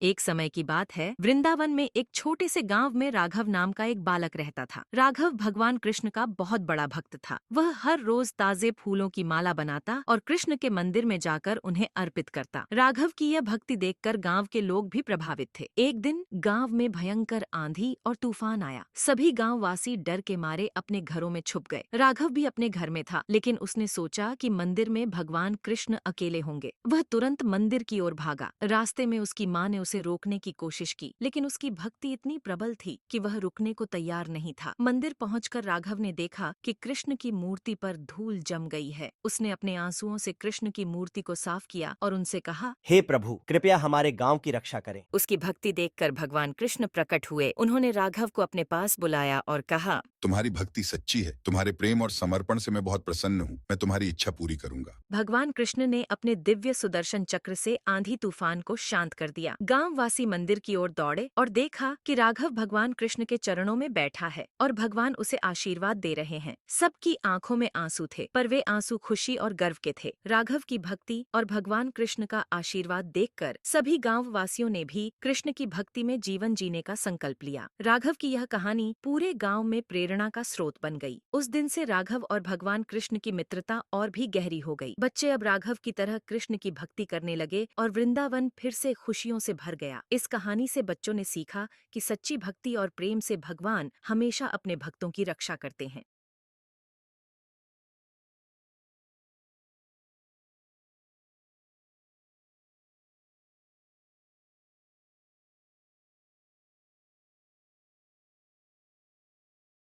एक समय की बात है, वृंदावन में एक छोटे से गांव में राघव नाम का एक बालक रहता था। राघव भगवान कृष्ण का बहुत बड़ा भक्त था। वह हर रोज ताजे फूलों की माला बनाता और कृष्ण के मंदिर में जाकर उन्हें अर्पित करता। राघव की यह भक्ति देखकर गांव के लोग भी प्रभावित थे। एक दिन गांव में भयंकर आंधी और तूफान आया। सभी गाँव वासी डर के मारे अपने घरों में छुप गए। राघव भी अपने घर में था, लेकिन उसने सोचा कि मंदिर में भगवान कृष्ण अकेले होंगे। वह तुरंत मंदिर की ओर भागा। रास्ते में उसकी माँ ने उसे रोकने की कोशिश की, लेकिन उसकी भक्ति इतनी प्रबल थी कि वह रुकने को तैयार नहीं था। मंदिर पहुंचकर राघव ने देखा कि कृष्ण की मूर्ति पर धूल जम गई है। उसने अपने आंसुओं से कृष्ण की मूर्ति को साफ किया और उनसे कहा, हे प्रभु, कृपया हमारे गांव की रक्षा करें। उसकी भक्ति देखकर भगवान कृष्ण प्रकट हुए। उन्होंने राघव को अपने पास बुलाया और कहा, तुम्हारी भक्ति सच्ची है। तुम्हारे प्रेम और समर्पण से मैं बहुत प्रसन्न हूँ। मैं तुम्हारी इच्छा पूरी करूंगा। भगवान कृष्ण ने अपने दिव्य सुदर्शन चक्र से आंधी तूफान को शांत कर दिया। गांव वासी मंदिर की ओर दौड़े और देखा कि राघव भगवान कृष्ण के चरणों में बैठा है और भगवान उसे आशीर्वाद दे रहे हैं। सबकी आंखों में आंसू थे, पर वे आंसू खुशी और गर्व के थे। राघव की भक्ति और भगवान कृष्ण का आशीर्वाद देखकर सभी गांव वासियों ने भी कृष्ण की भक्ति में जीवन जीने का संकल्प लिया। राघव की यह कहानी पूरे गांव में प्रेरणा का स्रोत बन गई। उस दिन से राघव और भगवान कृष्ण की मित्रता और भी गहरी हो गई। बच्चे अब राघव की तरह कृष्ण की भक्ति करने लगे और वृंदावन फिर से खुशियों से भर गया। इस कहानी से बच्चों ने सीखा कि सच्ची भक्ति और प्रेम से भगवान हमेशा अपने भक्तों की रक्षा करते हैं।